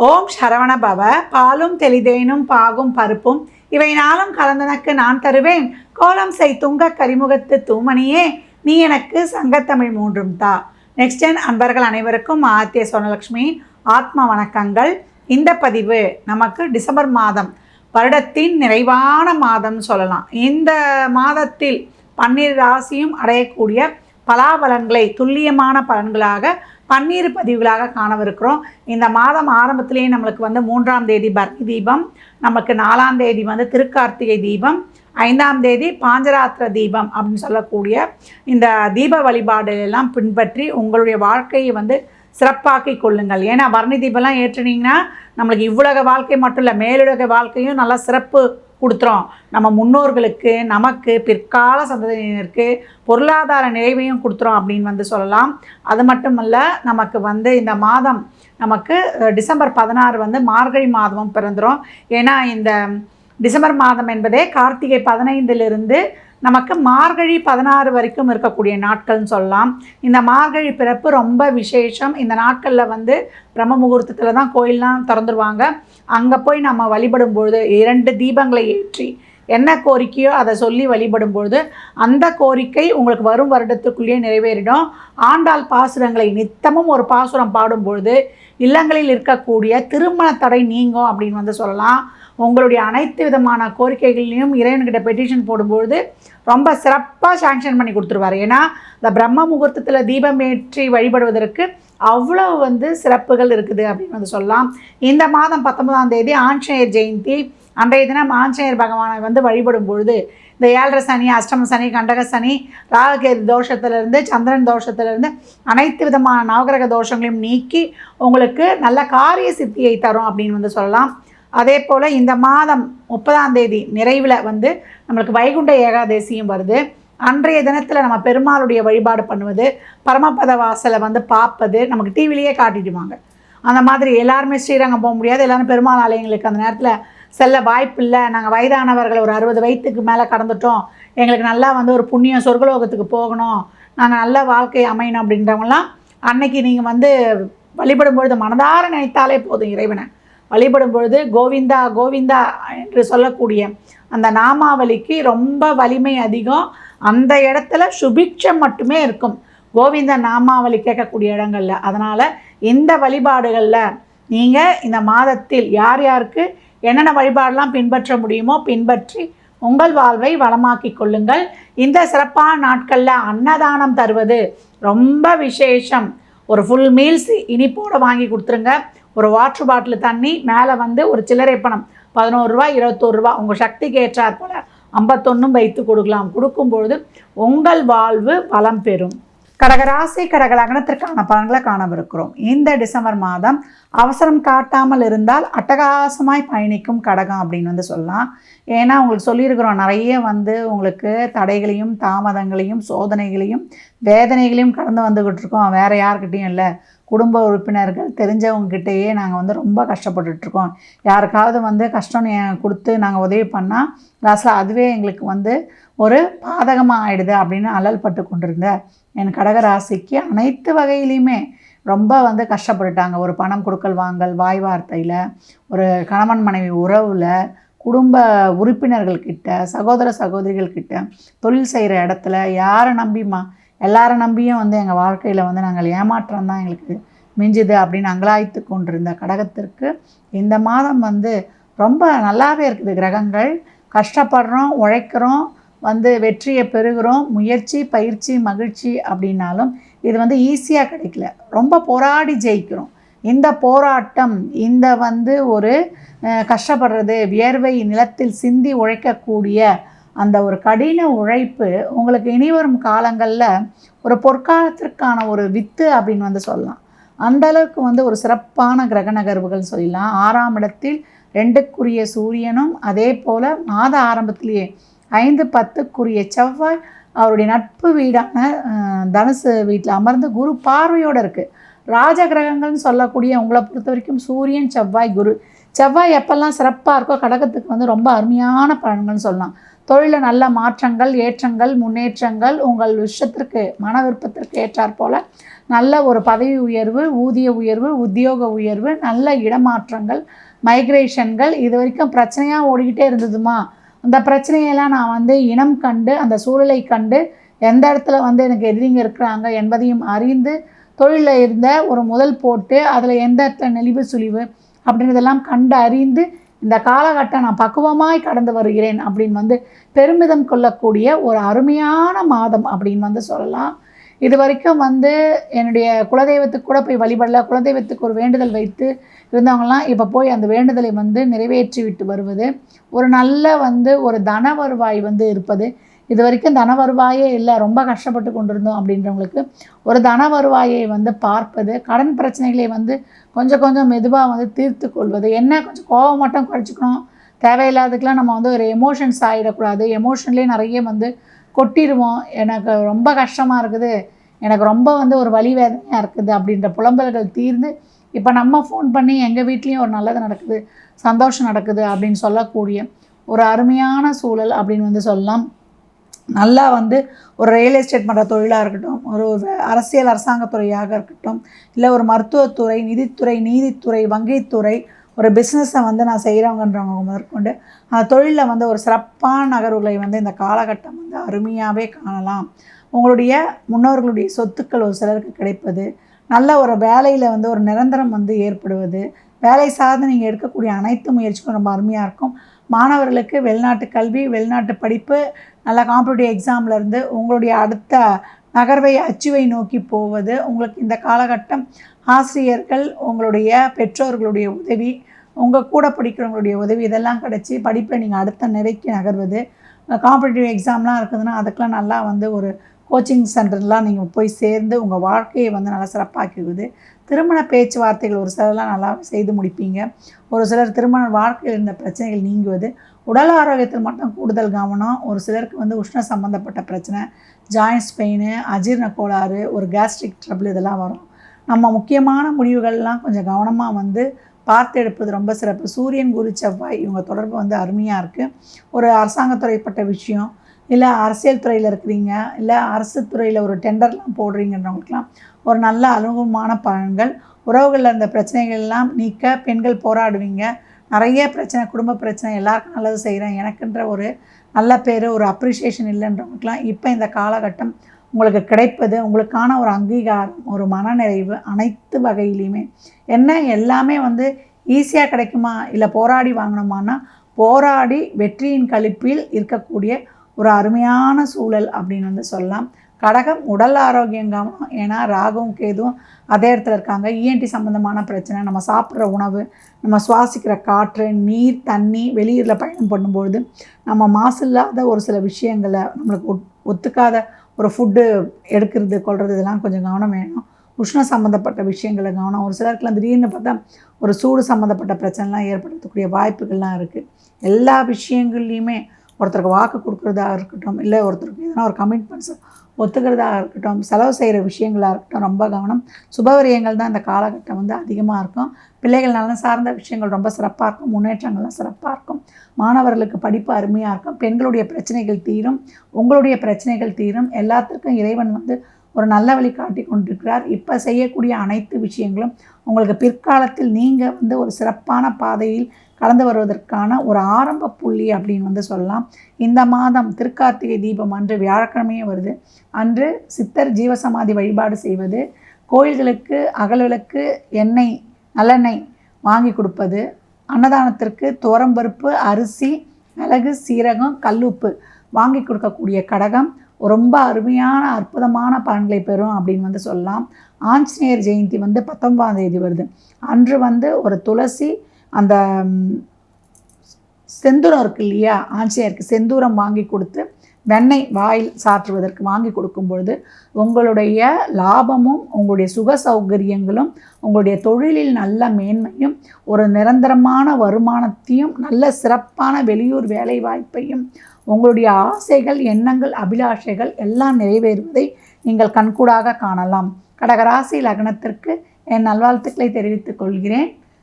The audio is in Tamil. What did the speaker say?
ஓம் சரவண பவ. பாலும் தெளிதேனும் பாகும் பருப்பும் இவை நாளும் கலந்தனக்கு நான் தருவேன். கோலம் செய் துங்க கரிமுகத்து தூமணியே, நீ எனக்கு சங்கத்தமிழ் மூன்றும் தா. நெக்ஸ்ட் அன்பர்கள் அனைவருக்கும் ஆத்திய சொர்ணலக்ஷ்மி ஆத்ம வணக்கங்கள். இந்த பதிவு நமக்கு டிசம்பர் மாதம், வருடத்தின் நிறைவான மாதம் சொல்லலாம். இந்த மாதத்தில் 12 ராசியும் அடையக்கூடிய பலாபலன்களை துல்லியமான பலன்களாக 12 பதிவுகளாக காணவிருக்கிறோம். இந்த மாதம் ஆரம்பத்திலேயே நம்மளுக்கு 3ஆம் தேதி பரணி தீபம், நமக்கு 4ஆம் தேதி திருக்கார்த்திகை தீபம், 5ஆம் தேதி பாஞ்சராத்திர தீபம் அப்படின்னு சொல்லக்கூடிய இந்த தீப வழிபாடு எல்லாம் பின்பற்றி உங்களுடைய வாழ்க்கையை சிறப்பாக்கி கொள்ளுங்கள். ஏன்னா பரணி தீபம்லாம் ஏற்றுனீங்கன்னா நம்மளுக்கு இவ்வுலக வாழ்க்கை மட்டும் இல்லை, மேலுலக வாழ்க்கையும் நல்லா சிறப்பு கொடுத்துரும். நம்ம முன்னோர்களுக்கு, நமக்கு, பிற்கால சந்ததியினருக்கு பொருளாதார நிறைவையும் கொடுத்துரும் அப்படின்னு சொல்லலாம். அது மட்டுமல்ல, நமக்கு இந்த மாதம் நமக்கு டிசம்பர் 16 மார்கழி மாதமும் பிறந்துடும். ஏன்னா இந்த டிசம்பர் மாதம் என்பதே கார்த்திகை 15 நமக்கு மார்கழி 16 வரைக்கும் இருக்கக்கூடிய நாட்கள்னு சொல்லலாம். இந்த மார்கழி பிறப்பு ரொம்ப விசேஷம். இந்த நாட்களில் பிரம்ம முகூர்த்தத்தில் தான் கோயிலெலாம் திறந்துருவாங்க. அங்கே போய் நம்ம வழிபடும் பொழுது 2 தீபங்களை ஏற்றி என்ன கோரிக்கையோ அதை சொல்லி வழிபடும் பொழுது அந்த கோரிக்கை உங்களுக்கு வரும் வருடத்துக்குள்ளேயே நிறைவேறிடும். ஆண்டாள் பாசுரங்களை நித்தமும் ஒரு பாசுரம் பாடும் பொழுது இல்லங்களில் இருக்கக்கூடிய திருமண தடை நீங்கும் அப்படின்னு சொல்லலாம். உங்களுடைய அனைத்து விதமான கோரிக்கைகளையும் இறைவன்கிட்ட பெட்டிஷன் போடும்பொழுது ரொம்ப சிறப்பாக சாங்ஷன் பண்ணி கொடுத்துருவார். ஏன்னா இந்த பிரம்ம முகூர்த்தத்தில் தீபம் ஏற்றி வழிபடுவதற்கு அவ்வளோ சிறப்புகள் இருக்குது அப்படின்னு சொல்லலாம். இந்த மாதம் 19ஆம் தேதி ஆஞ்சநேயர் ஜெயந்தி. அன்றைய தினம் ஆஞ்சநேயர் பகவானை வழிபடும் பொழுது இந்த 7.5 சனி, அஷ்டம சனி, கண்டக சனி, ராகுகேது தோஷத்திலிருந்து, சந்திரன் தோஷத்திலிருந்து அனைத்து விதமான நவகிரக தோஷங்களையும் நீக்கி உங்களுக்கு நல்ல காரிய சித்தியை தரும் அப்படின்னு சொல்லலாம். அதே போல் இந்த மாதம் 30ஆம் தேதி நிறைவில் நம்மளுக்கு வைகுண்ட ஏகாதசியும் வருது. அன்றைய தினத்தில் நம்ம பெருமாளுடைய வழிபாடு பண்ணுவது, பரமபத வாசலை பார்ப்பது நமக்கு டிவிலேயே காட்டிடுவாங்க. அந்த மாதிரி எல்லாருமே ஸ்ரீரங்கம் போக முடியாது, எல்லோரும் பெருமாள் ஆலயங்களுக்கு அந்த நேரத்தில் செல்ல வாய்ப்பு இல்லை. நாங்கள் வயதானவர்கள் ஒரு 60 வயதுக்கு மேலே கடந்துட்டோம், எங்களுக்கு நல்லா ஒரு புண்ணியம் சொர்க்கலோகத்துக்கு போகணும், நாங்கள் நல்ல வாழ்க்கை அமையணும் அப்படின்றவங்களாம் அன்னைக்கு நீங்கள் வழிபடும் பொழுது மனதார நினைத்தாலே போதும். இறைவனை வழிபடும் பொழுது கோவிந்தா கோவிந்தா என்று சொல்லக்கூடிய அந்த நாமாவளிக்கு ரொம்ப வலிமை அதிகம். அந்த இடத்துல சுபிக்ஷம் மட்டுமே இருக்கும் கோவிந்த நாமாவளி கேட்கக்கூடிய இடங்களில். அதனால் இந்த வழிபாடுகளில் நீங்கள் இந்த மாதத்தில் யார் யாருக்கு என்னென்ன வழிபாடெல்லாம் பின்பற்ற முடியுமோ பின்பற்றி உங்கள் வாழ்வை வளமாக்கி கொள்ளுங்கள். இந்த சிறப்பான நாட்களில் அன்னதானம் தருவது ரொம்ப விசேஷம். ஒரு ஃபுல் மீல்ஸ் இனிப்போடு வாங்கி கொடுத்துருங்க. ஒரு வாட்டர் பாட்டில் தண்ணி, மேலே ஒரு சில்லறை பணம் 11 ரூபா 21 ரூபா உங்கள் சக்திக்கு ஏற்றாற் போல் 51 வைத்து கொடுக்கலாம். கொடுக்கும்பொழுது உங்கள் வாழ்வு வளம் பெறும். கடகராசி கடக லக்னத்திற்கான பலன்களை காணவிருக்கிறோம். இந்த டிசம்பர் மாதம் அவசரம் காட்டாமல் இருந்தால் அட்டகாசமாய் பயணிக்கும் கடகம் அப்படின்னு சொல்லலாம். ஏன்னா உங்களுக்கு சொல்லியிருக்கிறோம், நிறைய உங்களுக்கு தடைகளையும் தாமதங்களையும் சோதனைகளையும் வேதனைகளையும் கடந்து வந்துக்கிட்டு இருக்கோம். வேறு யாருக்கிட்டையும் இல்லை, குடும்ப உறுப்பினர்கள் தெரிஞ்சவங்ககிட்டயே நாங்கள் ரொம்ப கஷ்டப்பட்டுட்ருக்கோம். யாருக்காவது கஷ்டம் கொடுத்து நாங்கள் உதவி பண்ணால் லாஸ்ட்டில் அதுவே எங்களுக்கு ஒரு பாதகமாக ஆகிடுது அப்படின்னு அல்லல் பட்டு கொண்டிருந்த என் கடகராசிக்கு அனைத்து வகையிலையுமே ரொம்ப கஷ்டப்பட்டுட்டாங்க. ஒரு பணம் கொடுக்கல் வாங்கல், வாய் வார்த்தையில், ஒரு கணவன் மனைவி உறவில், குடும்ப உறுப்பினர்கள்கிட்ட, சகோதர சகோதரிகள்கிட்ட, தொழில் செய்கிற இடத்துல யாரை நம்பிமா எல்லாரை நம்பியும் எங்கள் வாழ்க்கையில் நாங்கள் ஏமாற்றம் தான் எங்களுக்கு மிஞ்சுது அப்படின்னு அங்கலாய்த்து கொண்டிருந்த கடகத்திற்கு இந்த மாதம் ரொம்ப நல்லாவே இருக்குது. கிரகங்கள் கஷ்டப்படுறோம், உழைக்கிறோம், வெற்றியை பெறுகிறோம். முயற்சி, பயிற்சி, மகிழ்ச்சி அப்படின்னாலும் இது ஈஸியாக கிடைக்கல. ரொம்ப போராடி ஜெயிக்கிறோம். இந்த போராட்டம், இந்த ஒரு கஷ்டப்படுறது, வியர்வை நிலத்தில் சிந்தி உழைக்கக்கூடிய அந்த ஒரு கடின உழைப்பு உங்களுக்கு இனிவரும் காலங்களில் ஒரு பொற்காலத்திற்கான ஒரு வித்து அப்படின்னு சொல்லலாம். அந்தளவுக்கு ஒரு சிறப்பான கிரக நகர்வுகள் சொல்லலாம். 6ஆம் இடத்தில் 2க்குரிய சூரியனும், அதே போல் மாத ஆரம்பத்திலேயே 5-10க்குரிய செவ்வாய் அவருடைய நட்பு வீடான தனுசு வீட்டில் அமர்ந்து குரு பார்வையோடு இருக்குது. ராஜ கிரகங்கள்னு சொல்லக்கூடிய உங்களை பொறுத்த வரைக்கும் சூரியன், செவ்வாய், குரு. செவ்வாய் எப்பெல்லாம் சிறப்பாக இருக்கோ கடகத்துக்கு ரொம்ப அருமையான பலன்கள்னு சொல்லலாம். தொழிலில் நல்ல மாற்றங்கள், ஏற்றங்கள், முன்னேற்றங்கள், உங்கள் விஷயத்திற்கு மன விருப்பத்திற்கு ஏற்றாற்போல் நல்ல ஒரு பதவி உயர்வு, ஊதிய உயர்வு, உத்தியோக உயர்வு, நல்ல இடமாற்றங்கள், மைக்ரேஷன்கள். இது வரைக்கும் பிரச்சனையாக ஓடிக்கிட்டே இருந்ததுமா, அந்த பிரச்சனையெல்லாம் நான் வந்து இனம் கண்டு, அந்த சூழலை கண்டு, எந்த இடத்துல வந்து எனக்கு எதிரிங்க இருக்கிறாங்க என்பதையும் அறிந்து, தொழிலில் இருந்த ஒரு முதல் போட்டு அதில் எந்த இடத்துல நெளிவு சுழிவு அப்படின்றதெல்லாம் கண்டு அறிந்து, இந்த காலகட்டம் நான் பக்குவமாய் கடந்து வருகிறேன் அப்படின்னு வந்து பெருமிதம் கொள்ளக்கூடிய ஒரு அருமையான மாதம் அப்படின்னு வந்து சொல்லலாம். இது வரைக்கும் வந்து என்னுடைய குலதெய்வத்துக்கு கூட போய் வழிபடல, குலதெய்வத்துக்கு ஒரு வேண்டுதல் வைத்து இருந்தவங்களாம் இப்போ போய் அந்த வேண்டுதலை வந்து நிறைவேற்றி விட்டு வருவது, ஒரு நல்ல வந்து ஒரு தன வருவாய் வந்து இருப்பது. இது வரைக்கும் தன வருவாயே இல்லை, ரொம்ப கஷ்டப்பட்டு கொண்டிருந்தோம் அப்படின்றவங்களுக்கு ஒரு தன வருவாயை வந்து பார்ப்பது, கடன் பிரச்சனைகளை வந்து கொஞ்சம் கொஞ்சம் மெதுவாக வந்து தீர்த்து கொள்வது. என்ன கொஞ்சம் கோபம் மட்டும் குறைச்சிக்கணும், தேவையில்லாததுக்கெலாம் நம்ம வந்து ஒரு எமோஷன்ஸ் ஆகிடக்கூடாது. எமோஷன்லேயே நிறைய வந்து கொட்டிடுவோம். எனக்கு ரொம்ப கஷ்டமாக இருக்குது, எனக்கு ரொம்ப வந்து ஒரு வலி வேதனையாக இருக்குது அப்படின்ற புலம்பல்கள் தீர்ந்து, இப்போ நம்ம ஃபோன் பண்ணி எங்கள் வீட்லேயும் ஒரு நல்லது நடக்குது, சந்தோஷம் நடக்குது அப்படின்னு சொல்லக்கூடிய ஒரு அருமையான சூழல் அப்படின்னு வந்து சொல்லலாம். நல்லா வந்து ஒரு ரியல் எஸ்டேட் பண்ணுற தொழிலாக இருக்கட்டும், ஒரு அரசியல் அரசாங்கத்துறையாக இருக்கட்டும், இல்லை ஒரு மருத்துவத்துறை, நிதித்துறை, நீதித்துறை, வங்கித்துறை, ஒரு பிஸ்னஸை வந்து நான் செய்கிறவங்கன்றவங்க முதற்கொண்டு அந்த தொழிலில் வந்து ஒரு சிறப்பான நகர்வுகளை வந்து இந்த காலகட்டம் வந்து அருமையாகவே காணலாம். உங்களுடைய முன்னோர்களுடைய சொத்துக்கள் ஒரு சிலருக்கு கிடைப்பது, நல்ல ஒரு வேலையில் வந்து ஒரு நிரந்தரம் வந்து ஏற்படுவது, வேலை சார்ந்து நீங்கள் எடுக்கக்கூடிய அனைத்து முயற்சிகளும் ரொம்ப அருமையாக இருக்கும். மாணவர்களுக்கு வெளிநாட்டு கல்வி, வெளிநாட்டு படிப்பு, நல்ல காம்படிட்டிவ் எக்ஸாம்லேருந்து உங்களுடைய அடுத்த நகர்வை அச்சுவை நோக்கி போவது, உங்களுக்கு இந்த காலகட்டம் ஆசிரியர்கள், உங்களுடைய பெற்றோர்களுடைய உதவி, உங்கள் கூட படிக்கிறவங்களுடைய உதவி இதெல்லாம் கிடச்சி படிப்பில் நீங்கள் அடுத்த நிலைக்கு நகர்வது, காம்படிட்டிவ் எக்ஸாம்லாம் இருக்குதுன்னா அதுக்கெலாம் நல்லா வந்து ஒரு கோச்சிங் சென்டர்லாம் நீங்கள் போய் சேர்ந்து உங்கள் வாழ்க்கையை வந்து நல்லா சிறப்பாக்குவது. திருமண பேச்சுவார்த்தைகள் ஒரு சிலர்லாம் நல்லா செய்து முடிப்பீங்க. ஒரு சிலர் திருமண வாழ்க்கையில் இருந்த பிரச்சனைகள் நீங்குவது. உடல் ஆரோக்கியத்தில் மட்டும் கூடுதல் கவனம். ஒரு சிலருக்கு வந்து உஷ்ண சம்மந்தப்பட்ட பிரச்சனை, ஜாயின்ஸ் பெயின், அஜீரண கோளாறு, ஒரு கேஸ்ட்ரிக் ட்ரபிள் இதெல்லாம் வரும். நம்ம முக்கியமான முடிவுகள்லாம் கொஞ்சம் கவனமாக வந்து பார்த்து எடுப்பது ரொம்ப சிறப்பு. சூரியன், குரு, செவ்வாய் இவங்க தொடர்பு வந்து அருமையாக இருக்குது. ஒரு அரசாங்கத்துறைப்பட்ட விஷயம், இல்லை அரசியல் துறையில் இருக்கிறீங்க, இல்லை அரசு துறையில் ஒரு டெண்டர்லாம் போடுறீங்கன்றவங்களுக்கெல்லாம் ஒரு நல்ல அனுகூலமான பலன்கள். உறவுகளில் இருந்த பிரச்சனைகள்லாம் நீக்க பெண்கள் போராடுவீங்க. நிறைய பிரச்சனை, குடும்ப பிரச்சனை, எல்லாருக்கும் நல்லது செய்கிறேன், எனக்குன்ற ஒரு நல்ல பேர், ஒரு அப்ரிஷியேஷன் இல்லைன்றவங்களுக்கெல்லாம் இப்போ இந்த காலகட்டம் உங்களுக்கு கிடைப்பது, உங்களுக்கான ஒரு அங்கீகாரம், ஒரு மனநிறைவு அனைத்து வகையிலையுமே. என்ன எல்லாமே வந்து ஈஸியாக கிடைக்குமா, இல்லை போராடி வாங்கணுமானா, போராடி வெற்றியின் களிப்பில் இருக்கக்கூடிய ஒரு அருமையான சூழல் அப்படின்னு வந்து சொல்லலாம். கடகம் உடல் ஆரோக்கியம் கவனம். ஏன்னா ராகுவும் கேதுவும் அதே இடத்துல இருக்காங்க. இஎன்டி சம்மந்தமான பிரச்சனை, நம்ம சாப்பிட்ற உணவு, நம்ம சுவாசிக்கிற காற்று, நீர், தண்ணி, வெளியூரில் பயணம் பண்ணும்பொழுது நம்ம மாசு இல்லாத ஒரு சில விஷயங்களை, நம்மளுக்கு ஒத்துக்காத ஒரு ஃபுட்டு எடுக்கிறது கொள்வது இதெல்லாம் கொஞ்சம் கவனம் வேணும். உஷ்ணம் சம்மந்தப்பட்ட விஷயங்களை கவனம். ஒரு சிலருக்குலாம் திடீர்னு பார்த்தா ஒரு சூடு சம்மந்தப்பட்ட பிரச்சனைலாம் ஏற்படுத்தக்கூடிய வாய்ப்புகள்லாம் இருக்குது. எல்லா விஷயங்கள்லையுமே ஒருத்தருக்கு வாக்கு கொடுக்குறதா இருக்கட்டும், இல்லை ஒருத்தருக்கு எதனா ஒரு கமிட்மெண்ட்ஸ் ஒத்துக்கிறதாக இருக்கட்டும், செலவு செய்கிற விஷயங்களாக இருக்கட்டும், ரொம்ப கவனம். சுபவிரயங்கள் தான் இந்த காலகட்டம் வந்து அதிகமாக இருக்கும். பிள்ளைகள் நலன் சார்ந்த விஷயங்கள் ரொம்ப சிறப்பாக இருக்கும். முன்னேற்றங்கள்லாம் சிறப்பாக இருக்கும். மாணவர்களுக்கு படிப்பு அருமையாக இருக்கும். பெண்களுடைய பிரச்சனைகள் தீரும், உங்களுடைய பிரச்சனைகள் தீரும். எல்லாத்திற்கும் இறைவன் வந்து ஒரு நல்ல வழி காட்டி கொண்டிருக்கிறார். இப்போ செய்யக்கூடிய அனைத்து விஷயங்களும் உங்களுக்கு பிற்காலத்தில் நீங்கள் வந்து ஒரு சிறப்பான பாதையில் கடந்து வருவதற்கான ஒரு ஆரம்ப புள்ளி அப்படின்னு வந்து சொல்லலாம். இந்த மாதம் திருக்கார்த்திகை தீபம் அன்று வியாழக்கிழமையே வருது. அன்று சித்தர் ஜீவசமாதி வழிபாடு செய்வது, கோயில்களுக்கு அகல்விளக்கு, எண்ணெய், நல்லெண்ணெய் வாங்கி கொடுப்பது, அன்னதானத்திற்கு துவரம்பருப்பு, அரிசி, மிளகு, சீரகம், கல்லுப்பு வாங்கி கொடுக்கக்கூடிய கடகம் ரொம்ப அருமையான அற்புதமான பலன்களை பெறும் அப்படின்னு வந்து சொல்லலாம். ஆஞ்சநேயர் ஜெயந்தி வந்து 19ஆம் தேதி வருது. அன்று வந்து ஒரு துளசி, அந்த செந்தூரம் இருக்குது இல்லையா, ஆஞ்சநேயருக்கு செந்தூரம் வாங்கி கொடுத்து வெண்ணெய் வாயில் சாற்றுவதற்கு வாங்கி கொடுக்கும் பொழுது உங்களுடைய லாபமும், உங்களுடைய சுக சௌகரியங்களும், உங்களுடைய தொழிலில் நல்ல மேன்மையும், ஒரு நிரந்தரமான வருமானத்தையும், நல்ல சிறப்பான வெளியூர் வேலை வாய்ப்பையும், உங்களுடைய ஆசைகள், எண்ணங்கள், அபிலாஷைகள் எல்லாம் நிறைவேறுவதை நீங்கள் கண்கூடாக காணலாம். கடகராசி லக்னத்திற்கு என் நல்வாழ்த்துக்களை தெரிவித்துக் கொள்கிறேன்.